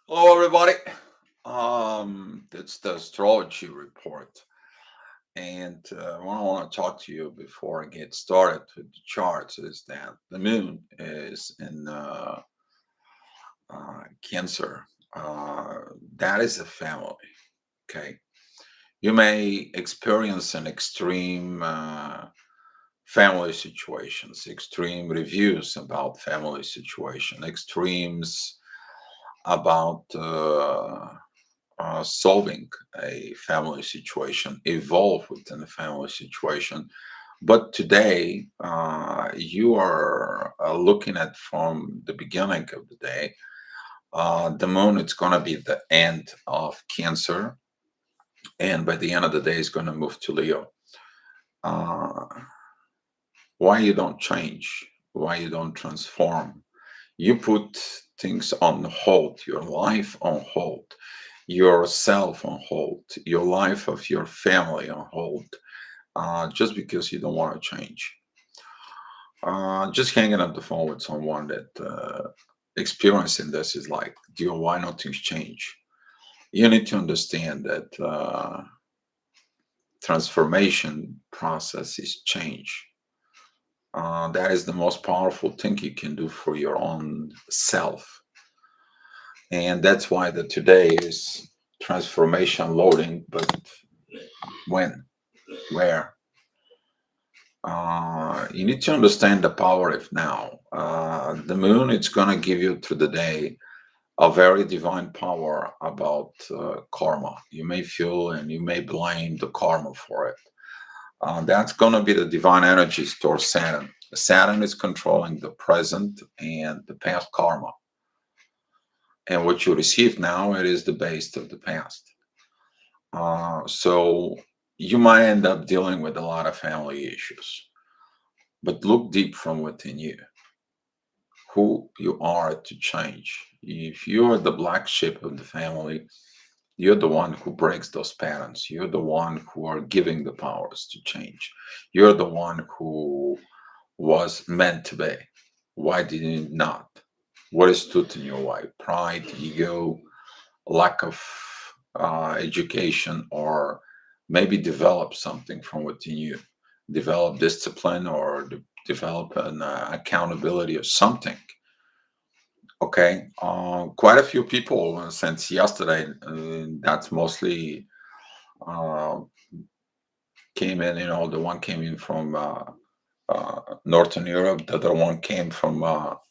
Hello, everybody. It's the astrology report, and what I want to talk to you before I get started with the charts is that the moon is in Cancer. Uh, that is a family. Okay, you may experience an extreme family situations, extreme reviews about family situation, extremes about. Solving a family situation, evolve within a family situation. But today, you are looking at from the beginning of the day. The moon, it's going to be the end of Cancer, and by the end of the day, it's going to move to Leo. Uh, why you don't change? Why you don't transform? You put things on hold, your life on hold, yourself on hold, your life of your family on hold, just because you don't want to change. Just hanging up the phone with someone that experiencing this is like, dear, why not things change? You need to understand that transformation process is change. That is the most powerful thing you can do for your own self, and that's why the today is transformation loading. But when, where? You need to understand the power of now. The moon, it's going to give you through the day a very divine power about karma. You may feel and you may blame the karma for it. That's going to be the divine energies towards Saturn. Saturn is controlling the present and the past karma. And what you receive now, it is the base of the past. So you might end up dealing with a lot of family issues, but look deep from within you, who you are to change. If you're the black sheep of the family, you're the one who breaks those patterns. You're the one who are giving the powers to change. You're the one who was meant to be. Why did it not? What is stood in your way? Pride, ego, lack of education, or maybe develop something from within you, develop discipline, or develop an accountability or something. Okay, quite a few people since yesterday, that's mostly uh, came in. The one came in from Northern Europe, the other one came from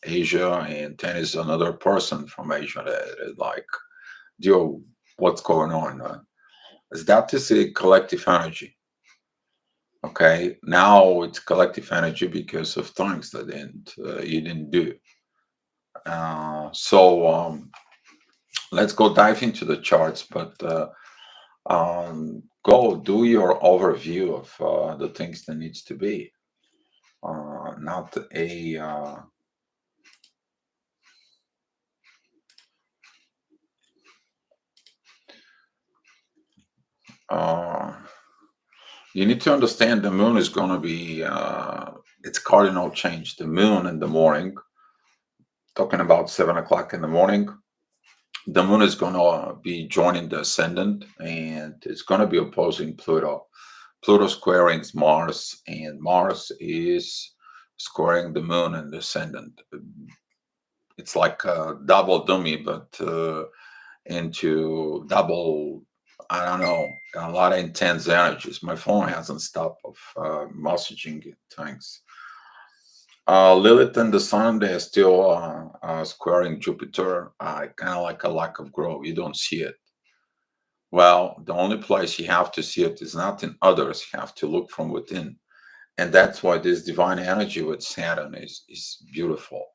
Asia, and then is another person from Asia that is like, yo, what's going on? Is that is a collective energy. Okay, now it's collective energy because of things that you didn't do. So let's go dive into the charts, but go do your overview of the things that needs to be. Not a uh, You need to understand the moon is going to be its cardinal change. The moon in the morning, talking about 7 o'clock in the morning, the moon is going to be joining the ascendant, and it's going to be opposing Pluto. Pluto squaring Mars, and Mars is squaring the moon and the ascendant. It's like a double dummy, but into double, I don't know, a lot of intense energies. My phone hasn't stopped of messaging it. Thanks. Lilith and the Sun, they're still squaring Jupiter. Kind of like a lack of growth. You don't see it. Well, the only place you have to see it is not in others. You have to look from within. And that's why this divine energy with Saturn is beautiful.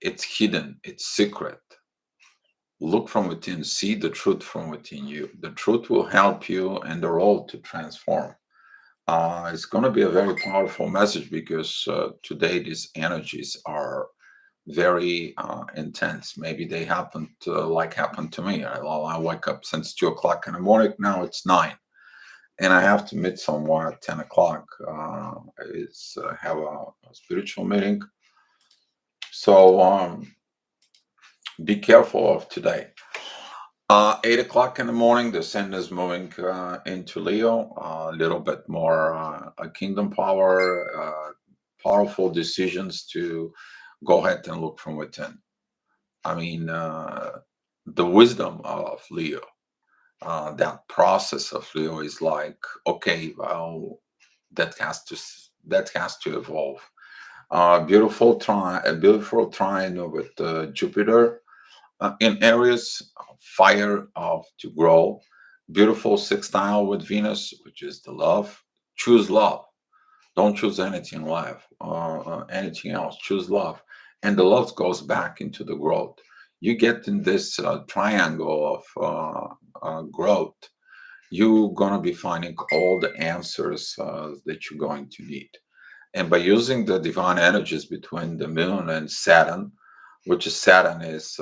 It's hidden, it's secret. Look from within, see the truth from within you. The truth will help you in the role to transform. It's going to be a very powerful message because today these energies are very intense. Maybe they happened like happened to me. I wake up since 2 o'clock in the morning. Now it's 9, and I have to meet someone at 10 o'clock. Is have a spiritual meeting. So be careful of today. 8 o'clock in the morning, the sun is moving into Leo, a little bit more a kingdom power, powerful decisions to go ahead and look from within. I mean, the wisdom of Leo, that process of Leo is like, okay, well, that has to evolve. A beautiful trine with Jupiter in areas of fire of to grow. Beautiful sextile with Venus, which is the love. Choose love. Don't choose anything else. Choose love, and the love goes back into the growth. You get in this triangle of growth. You're gonna be finding all the answers that you're going to need. And by using the divine energies between the moon and Saturn, which is Saturn is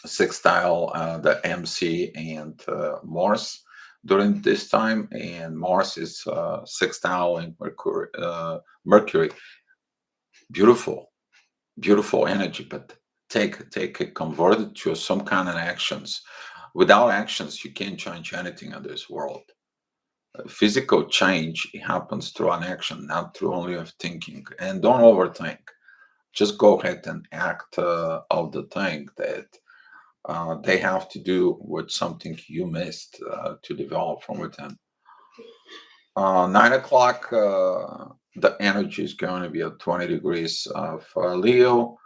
sextile the MC and Mars during this time, and Mars is sextile in Mercury. Mercury, beautiful, beautiful energy, but take it, convert it to some kind of actions. Without actions, you can't change anything in this world. Physical change happens through an action, not through only of thinking. And don't overthink. Just go ahead and act of the thing that they have to do with something you missed to develop from within. 9 o'clock, the energy is going to be at 20 degrees of Leo.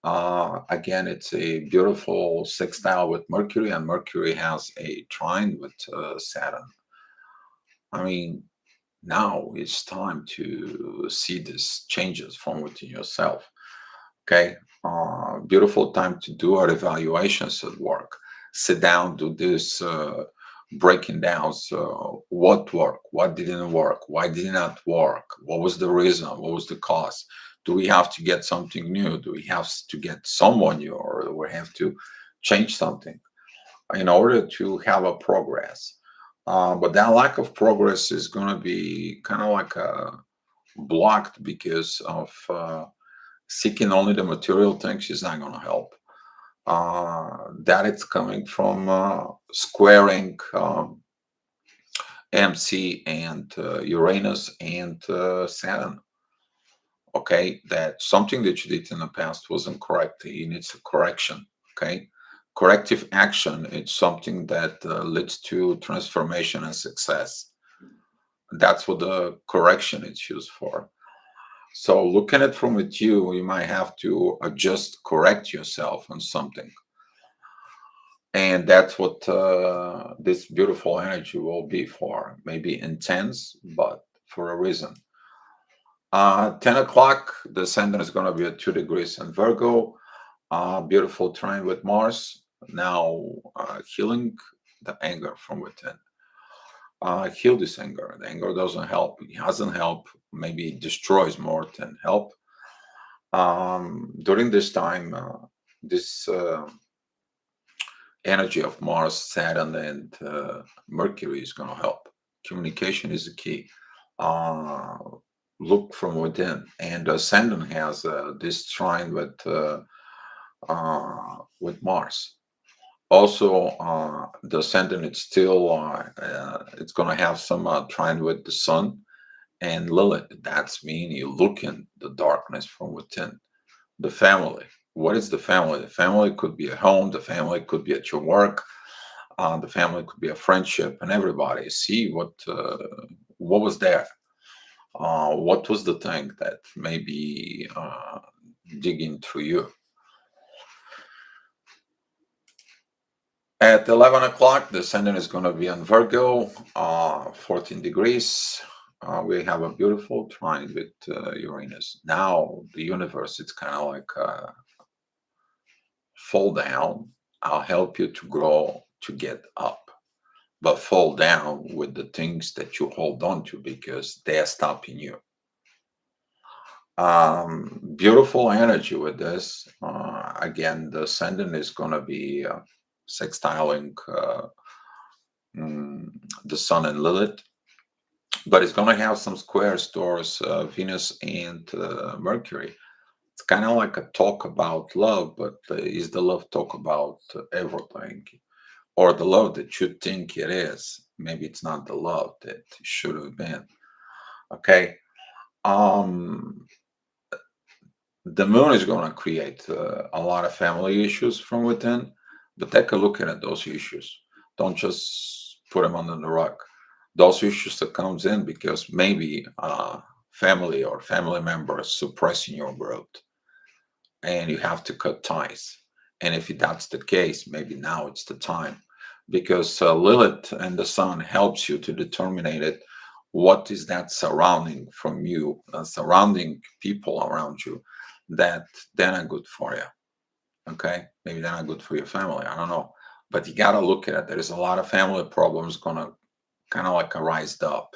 Again, it's a beautiful sextile with Mercury, and Mercury has a trine with Saturn. I mean, now it's time to see these changes from within yourself. Okay, beautiful time to do our evaluations at work. Sit down, do this breaking down. So, what worked, what didn't work, why did it not work, what was the reason, what was the cause? Do we have to get something new? Do we have to get someone new, or do we have to change something in order to have a progress? But that lack of progress is going to be kind of like blocked because of seeking only the material things is not going to help. That it's coming from squaring MC and Uranus and Saturn. Okay, that something that you did in the past wasn't correct. It needs a correction. Okay, corrective action. It's something that leads to transformation and success. That's what the correction is used for. So looking at it from with you might have to adjust, correct yourself on something. And that's what this beautiful energy will be for. Maybe intense, but for a reason. 10 o'clock, the ascendant is going to be at 2 degrees in Virgo. Beautiful trine with Mars. Now healing the anger from within. Heal this anger. The anger doesn't help. It hasn't helped. Maybe it destroys more than help. During this time, this energy of Mars, Saturn, and Mercury is going to help. Communication is the key. Uh, Look from within, and the Ascendant has this trine with Mars. Also, the Ascendant it's still it's going to have some trine with the Sun and Lilith. That's mean you look in the darkness from within. The family. What is the family? The family could be at home. The family could be at your work. The family could be a friendship, and everybody see what was there. What was the thing that maybe digging through you? At 11 o'clock, the ascendant is going to be on Virgo, 14 degrees. We have a beautiful trine with Uranus. Now, the universe, it's kind of like fall down. I'll help you to grow, to get up. But fall down with the things that you hold on to because they are stopping you. Beautiful energy with this. Again, the ascendant is going to be sextiling the Sun and Lilith, but it's going to have some squares towards Venus and Mercury. It's kind of like a talk about love, but is the love talk about everything? Or the love that you think it is? Maybe it's not the love that it should have been. Okay. Um, the moon is going to create a lot of family issues from within, but take a look at those issues. Don't just put them under the rug. Those issues that comes in because maybe family or family members suppressing your growth, and you have to cut ties. And if that's the case, maybe now it's the time, because Lilith and the Sun helps you to determine it. What is that surrounding from you, surrounding people around you that they're not good for you? Okay, maybe they're not good for your family. I don't know, but you got to look at it. There is a lot of family problems gonna kind of like rise up.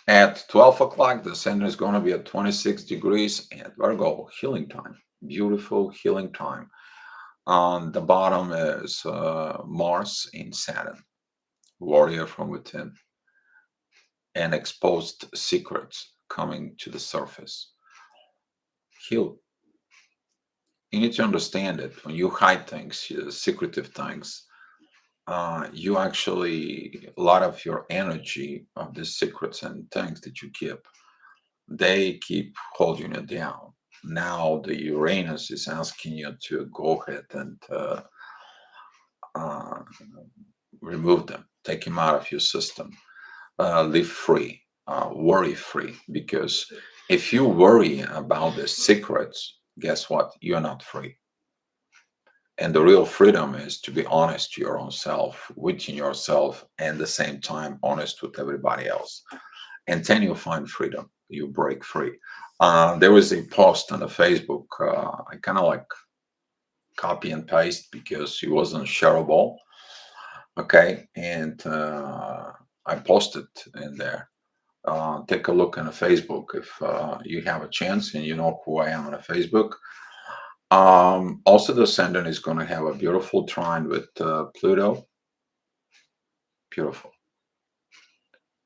At 12 o'clock, the center is going to be at 26 degrees and Virgo, healing time. Beautiful healing time. On the bottom is Mars in Saturn, warrior from within, and exposed secrets coming to the surface. Heal. You need to understand that when you hide things, secretive things, you actually, a lot of your energy of the secrets and things that you keep, they keep holding you down. Now the Uranus is asking you to go ahead and uh, remove them, take them out of your system, live free, worry free. Because if you worry about the secrets, guess what? You're not free. And the real freedom is to be honest to your own self, within yourself, and at the same time honest with everybody else. And then you find freedom. You break free. There was a post on the Facebook. I kind of like copy and paste because it wasn't shareable. Okay, and I posted in there. Take a look on the Facebook if you have a chance and you know who I am on the Facebook. Also, the ascendant is going to have a beautiful trine with Pluto. Beautiful.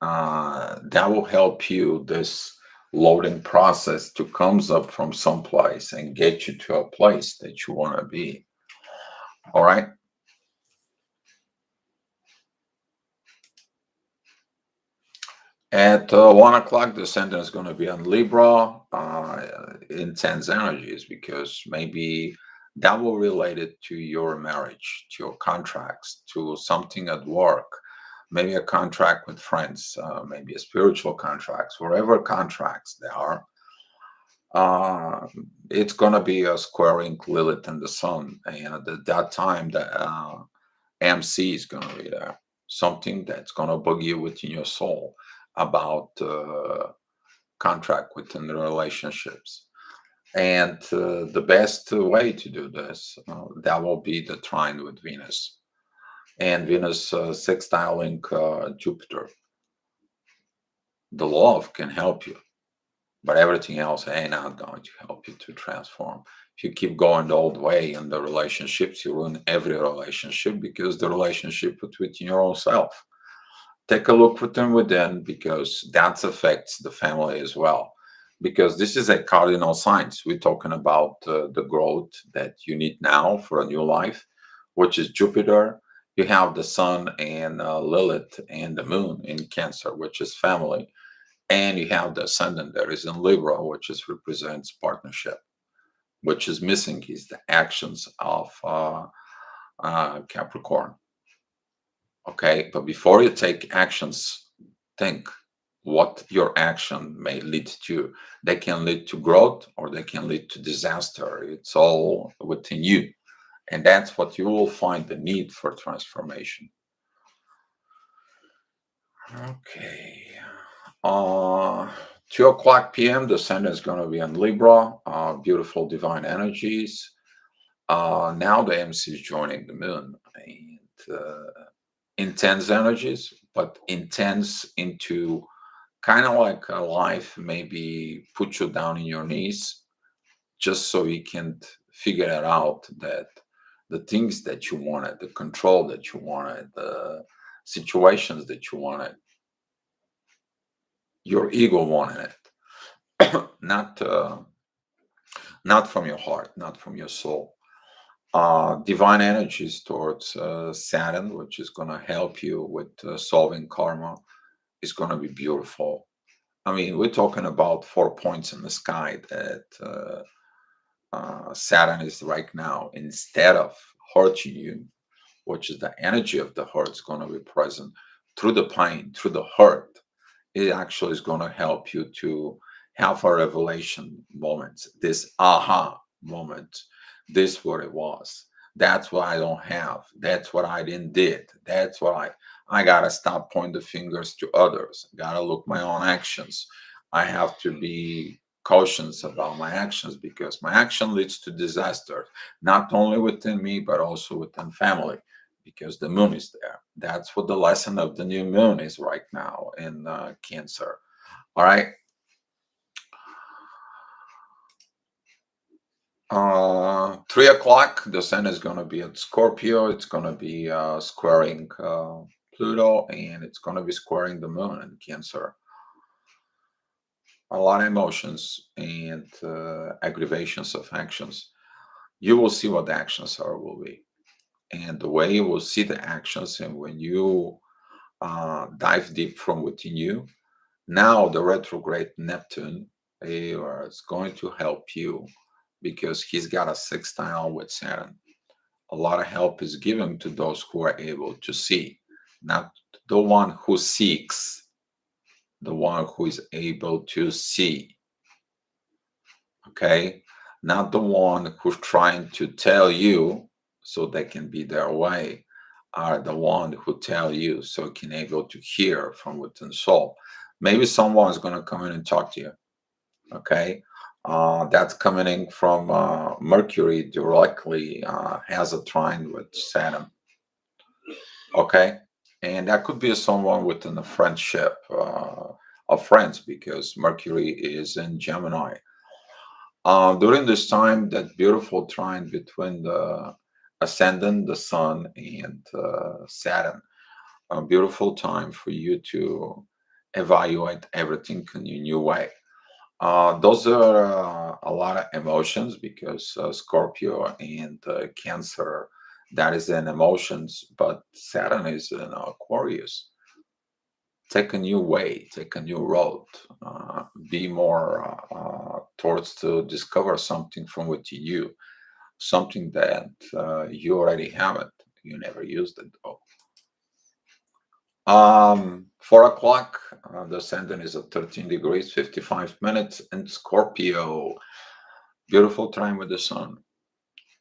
That will help you this loading process to comes up from someplace and get you to a place that you want to be. All right. At 1 o'clock, the ascendant is going to be on Libra, intense energies, because maybe that will relate it to your marriage, to your contracts, to something at work, maybe a contract with friends, maybe a spiritual contracts, whatever contracts they are. Uh, it's going to be a squaring Lilith and the Sun, and at that time, the MC is going to be there. Something that's going to bug you within your soul about contract within the relationships. And the best way to do this, that will be the trine with Venus. And Venus sextiling Jupiter. The love can help you, but everything else ain't not going to help you to transform. If you keep going the old way in the relationships, you ruin every relationship, because the relationship within your own self. Take a look within, because that affects the family as well. Because this is a cardinal signs. We're talking about the growth that you need now for a new life, which is Jupiter. You have the Sun and Lilith and the Moon in Cancer, which is family, and you have the Ascendant that is in Libra, which is represents partnership. Which is missing is the actions of Capricorn. Okay, but before you take actions, think what your action may lead to. They can lead to growth or they can lead to disaster. It's all within you. And that's what you will find the need for transformation. Okay. Uh 2 o'clock p.m. the sun is going to be in Libra, beautiful divine energies. Now the MC is joining the moon, and intense energies, but intense into kind of like a life, maybe put you down in your knees just so you can figure it out, that the things that you wanted, the control that you wanted, the situations that you wanted, Your ego wanted it, not from your heart, not from your soul. Divine energies towards Saturn, which is going to help you with solving karma, is going to be beautiful. I mean, we're talking about 4 points in the sky that Saturn is right now. Instead of hurting you, which is the energy of the heart is going to be present through the pain, through the hurt, it actually is going to help you to have a revelation moment, this aha moment. This what it was. That's what I don't have. That's what I didn't did. That's what I gotta stop pointing the fingers to others. I gotta look my own actions. I have to be cautious about my actions because my action leads to disaster, not only within me but also within family because the moon is there. That's what the lesson of the new moon is right now in Cancer. All right. 3 o'clock, the sun is going to be at Scorpio. It's going to be squaring Pluto, and it's going to be squaring the moon in Cancer. A lot of emotions and aggravations of actions. You will see what the actions are will be. And the way you will see the actions, and when you dive deep from within you, now the retrograde Neptune is going to help you because he's got a sextile with Saturn. A lot of help is given to those who are able to see, not the one who seeks, the one who is able to see. Okay? Not the one who's trying to tell you so they can be their way, are the one who tell you so you can able to hear from within soul. Maybe someone's going to come in and talk to you. Okay? That's coming in from Mercury directly has a trine with Saturn. Okay, and that could be someone within a friendship of friends because Mercury is in Gemini. During this time, that beautiful trine between the ascendant, the Sun, and Saturn, a beautiful time for you to evaluate everything in a new way. Those are a lot of emotions because Scorpio and Cancer, that is in emotions, but Saturn is in Aquarius. Take a new way, take a new road, be more towards to discover something from within you, something that you already have it, you never used it though. 4 o'clock, the ascendant is at 13 degrees, 55 minutes in Scorpio. Beautiful time with the sun,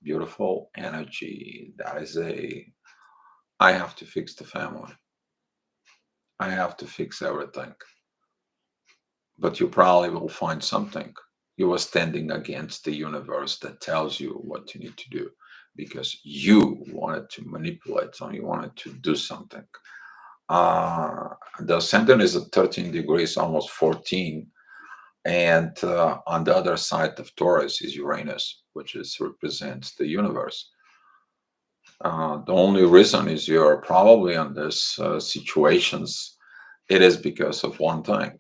beautiful energy. That is I have to fix the family. I have to fix everything. But you probably will find something. You are standing against the universe that tells you what you need to do because you wanted to manipulate or you wanted to do something. The ascendant is at 13 degrees, almost 14. And on the other side of Taurus is Uranus, which is represents the universe. The only reason is you're probably on this situations. It is because of one thing.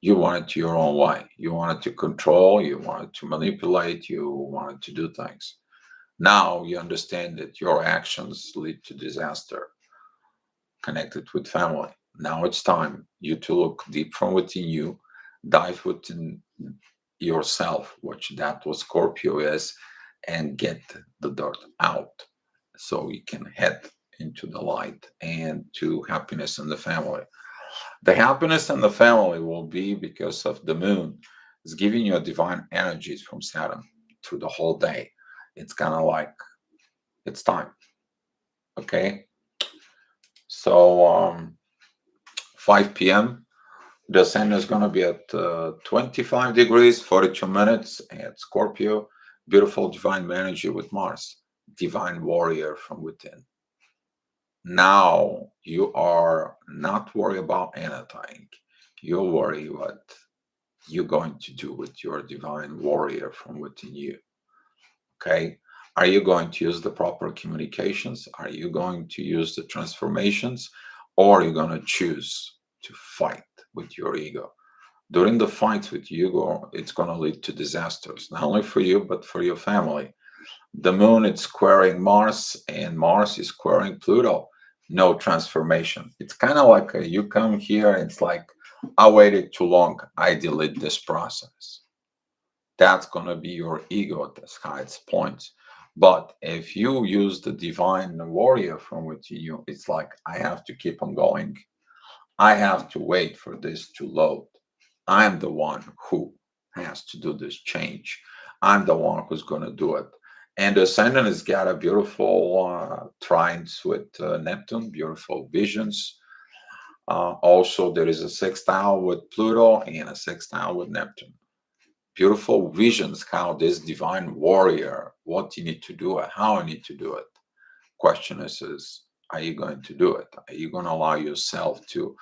You want it your own way. You wanted to control. You wanted to manipulate. You wanted to do things. Now you understand that your actions lead to disaster connected with family. Now it's time you to look deep from within you, dive within yourself, which that was Scorpio is, and get the dirt out so you can head into the light and to happiness in the family. The happiness in the family will be because of the moon. It's giving you a divine energies from Saturn through the whole day. It's kind of like it's time. Okay. So 5 p.m. The sun is going to be at 25 degrees, 42 minutes at Scorpio. Beautiful divine energy with Mars, divine warrior from within. Now you are not worried about anything. You worry what you're going to do with your divine warrior from within you. Okay. Are you going to use the proper communications? Are you going to use the transformations? Or are you going to choose to fight with your ego? During the fights with ego, it's going to lead to disasters, not only for you, but for your family. The moon is squaring Mars, and Mars is squaring Pluto. No transformation. It's kind of like you come here, and it's like, I waited too long. I delete this process. That's going to be your ego at its highest points. But if you use the divine warrior from within you, it's like, I have to keep on going. I have to wait for this to load. I'm the one who has to do this change. I'm the one who's going to do it. And the ascendant has got a beautiful trines with Neptune, beautiful visions. Also, there is a sextile with Pluto and a sextile with Neptune. Beautiful visions how this divine warrior, what you need to do and how you need to do it. Question is are you going to do it? Are you going to allow yourself to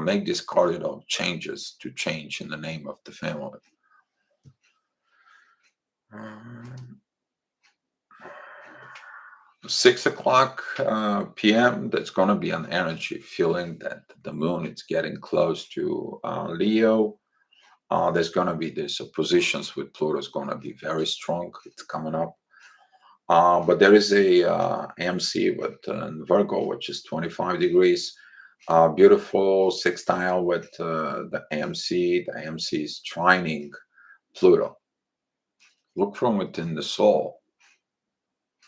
make these cardinal changes to change in the name of the family? Um, 6 o'clock p.m. There's going to be an energy feeling that the moon is getting close to Leo. There's going to be these positions with Pluto is going to be very strong. It's coming up. But there is a MC with Virgo, which is 25 degrees. Beautiful sextile with the AMC. The AMC is trining Pluto. Look from within the soul,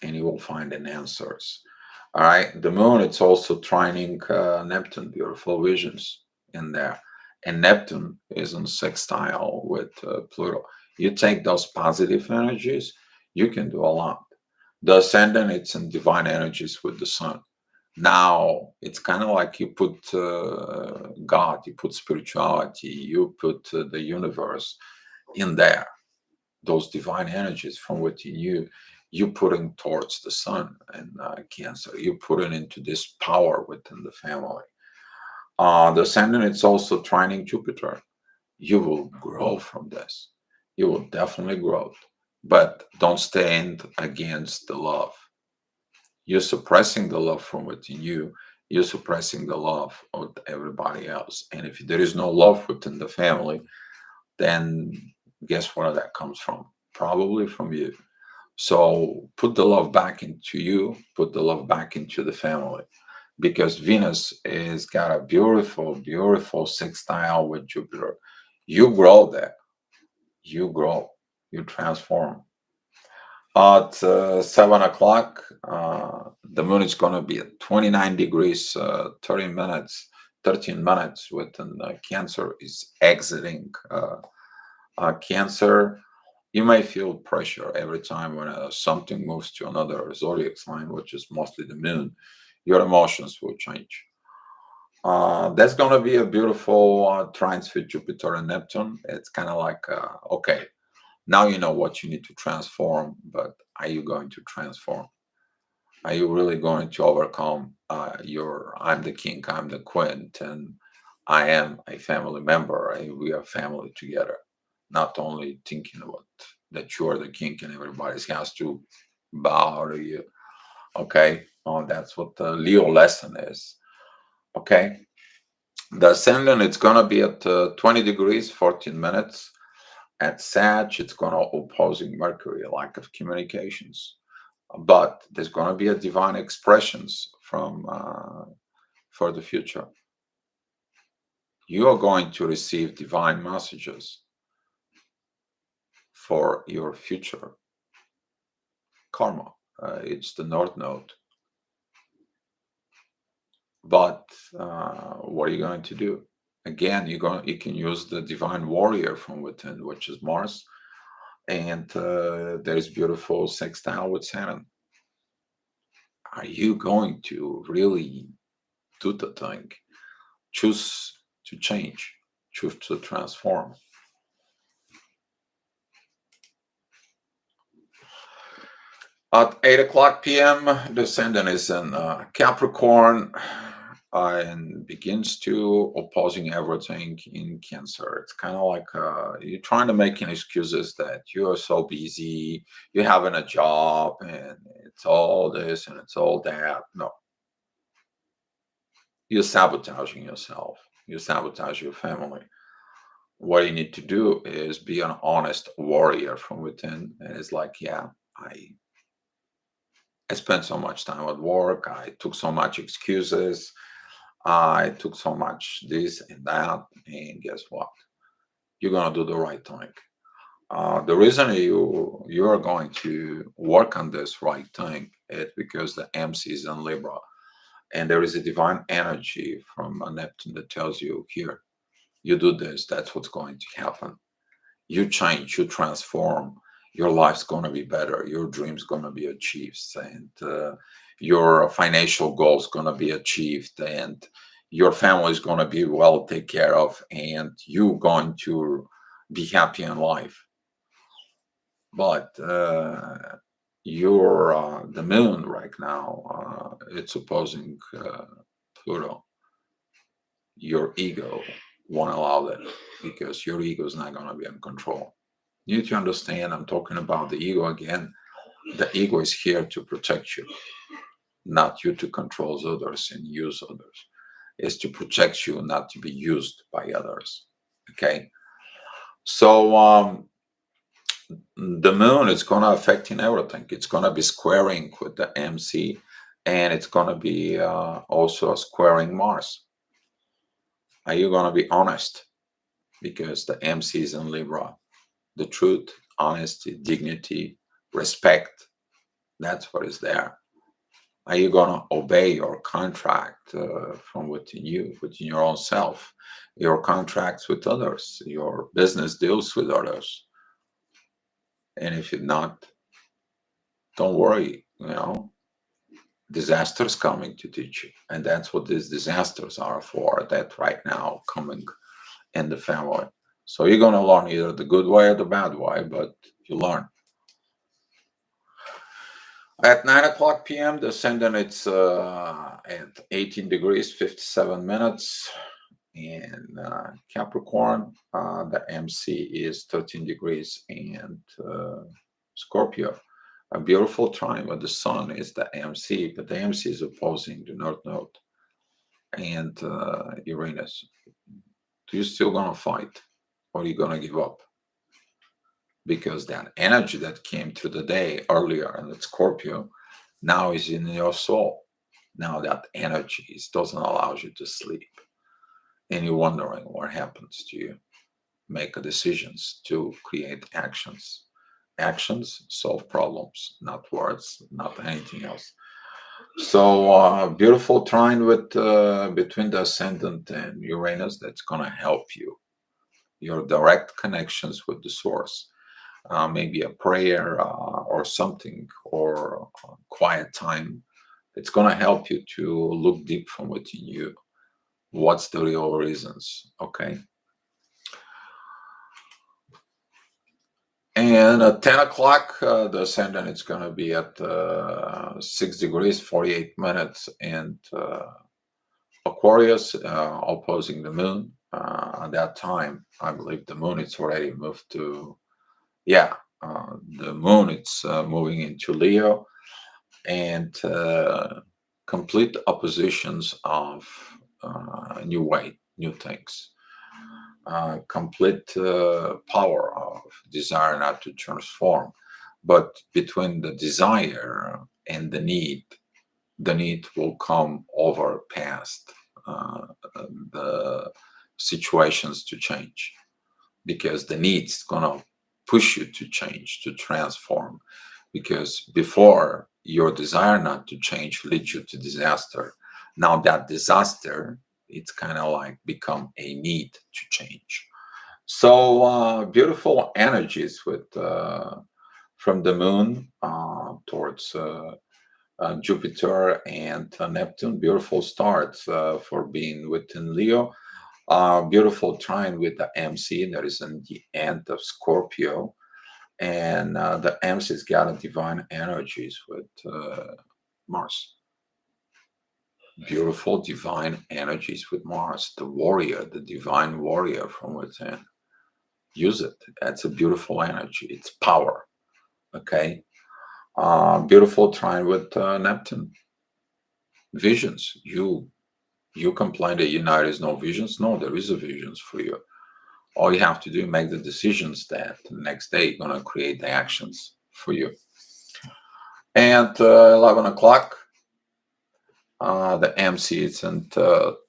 and you will find an answers. All right. The moon, it's also trining Neptune. Beautiful visions in there. And Neptune is in sextile with Pluto. You take those positive energies, you can do a lot. The ascendant, it's in divine energies with the sun. Now, it's kind of like you put God, you put spirituality, you put the universe in there. Those divine energies from within you putting towards the sun and Cancer. You put it into this power within the family. The ascendant, it's also trining Jupiter. You will grow from this. You will definitely grow, but don't stand against the love. You're suppressing the love from within you. You're suppressing the love of everybody else. And if there is no love within the family, then guess where that comes from? Probably from you. So put the love back into you, put the love back into the family. Because Venus is got a beautiful, beautiful sextile with Jupiter. You grow there. You grow. You transform. At 7 o'clock, the moon is going to be at 29 degrees, 30 minutes, 13 minutes within Cancer is exiting Cancer. You may feel pressure every time when something moves to another zodiac sign, which is mostly the moon. Your emotions will change. That's going to be a beautiful trines with Jupiter and Neptune. It's kind of like, okay, now you know what you need to transform, but are you going to transform? Are you really going to overcome your I'm the king, I'm the queen, and I am a family member, we are family together? Not only thinking about that you are the king and everybody has to bow to you. Okay, that's what the Leo lesson is. Okay, the ascendant, it's gonna be at 20 degrees, 14 minutes. At Sag, it's gonna opposing Mercury, lack of communications. But there's gonna be a divine expressions from for the future. You are going to receive divine messages for your future karma. It's the North Node. But what are you going to do? Again, you can use the divine warrior from within, which is Mars, and there's beautiful sextile with Saturn. Are you going to really do the thing? Choose to change, choose to transform. At 8 o'clock p.m., the ascendant is in Capricorn and begins to opposing everything in Cancer. It's kind of like you're trying to make excuses that you are so busy, you're having a job, and it's all this and it's all that. No, you're sabotaging yourself. You sabotage your family. what you need to do is be an honest warrior from within. And it's like, yeah, I spent so much time at work. I took so much excuses. I took so much this and that. And guess what? You're gonna do the right thing. The reason you are going to work on this right thing is because the MC is in Libra, and there is a divine energy from Neptune that tells you, here, you do this. That's what's going to happen. You change, you transform. Your life's going to be better. Your dreams going to be achieved, and your financial goals going to be achieved, and your family is going to be well taken care of, and you going to be happy in life. But your the moon right now, it's opposing Pluto. Your ego won't allow that because your ego is not going to be in control. You need to understand, I'm talking about the ego again. The ego is here to protect you, not you to control others and use others. It's to protect you, not to be used by others. Okay. So the moon is going to affect in everything. It's going to be squaring with the MC, and it's going to be also squaring Mars. Are you going to be honest? Because the MC is in Libra. The truth, honesty, dignity, respect, that's what is there. Are you going to obey your contract from within you, within your own self, your contracts with others, your business deals with others? And if you're not, don't worry, disasters coming to teach you. And that's what these disasters are for, that right now coming in the family. So you're going to learn either the good way or the bad way, but you learn. At 9 o'clock p.m., the ascendant, it's at 18 degrees, 57 minutes. In Capricorn, the MC is 13 degrees, and Scorpio. A beautiful trine where the sun is the MC, but the MC is opposing the North Node and Uranus. Are you still going to fight, or are you going to give up? Because that energy that came through the day earlier in the Scorpio now is in your soul. Now that energy doesn't allow you to sleep. And you're wondering what happens to you. Make decisions to create actions. Actions solve problems, not words, not anything else. So beautiful trine with between the ascendant and Uranus that's going to help you. Your direct connections with the source. Maybe a prayer or something, or quiet time. It's going to help you to look deep from within you. What's the real reasons? Okay. And at 10 o'clock, the ascendant is going to be at 6 degrees, 48 minutes, and Aquarius opposing the moon. At that time, I believe the moon is already moved to, the moon it's moving into Leo, and complete oppositions of new way, new things. Complete power of desire not to transform, but between the desire and the need will come over past the situations to change, because the need's gonna push you to change, to transform, because before your desire not to change leads you to disaster. Now that disaster, it's kind of like become a need to change. So beautiful energies with from the moon towards Jupiter and Neptune. Beautiful starts for being within Leo. Beautiful trine with the MC that is in the end of Scorpio, and the MC's got a divine energies with Mars. Beautiful divine energies with Mars, the warrior, the divine warrior from within. Use it. That's a beautiful energy. It's power. Okay. Beautiful trine with Neptune. Visions. You complain that there is no visions. No, there is a visions for you. All you have to do is make the decisions that the next day going to create the actions for you. And 11 o'clock, the MC is at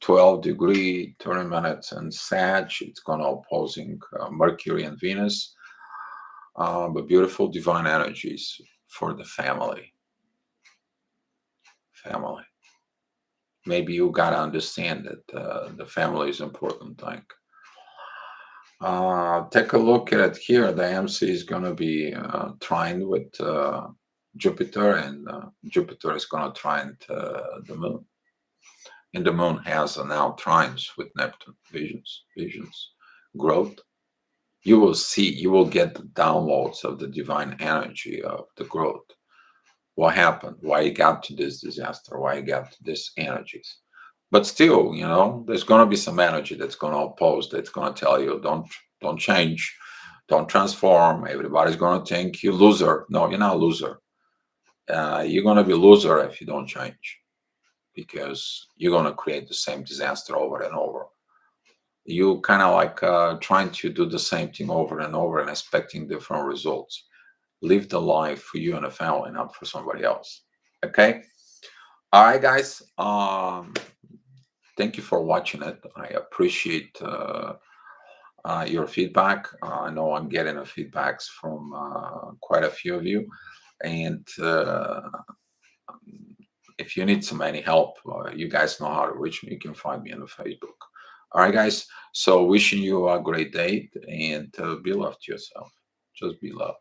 12 degree, 30 minutes in Sag. It's going to opposing Mercury and Venus. But beautiful divine energies for the family. Family. Maybe you got to understand that the family is important thing. Take a look at it here. The MC is going to be trined with Jupiter, and Jupiter is going to trine the moon. And the moon has now trines with Neptune. Visions, growth. You will see, you will get the downloads of the divine energy of the growth. What happened? Why you got to this disaster? Why you got to this energies? But still, there's going to be some energy that's going to oppose. That's going to tell you, don't change, don't transform. Everybody's going to think you loser. No, you're not a loser. You're going to be a loser if you don't change, because you're going to create the same disaster over and over. You kind of like trying to do the same thing over and over and expecting different results. Live the life for you and the family, not for somebody else. Okay. All right, guys. Thank you for watching it. I appreciate your feedback. I know I'm getting the feedbacks from quite a few of you, and if you need some any help, you guys know how to reach me. You can find me on the Facebook. All right, guys. So wishing you a great day, and be love to yourself. Just be love.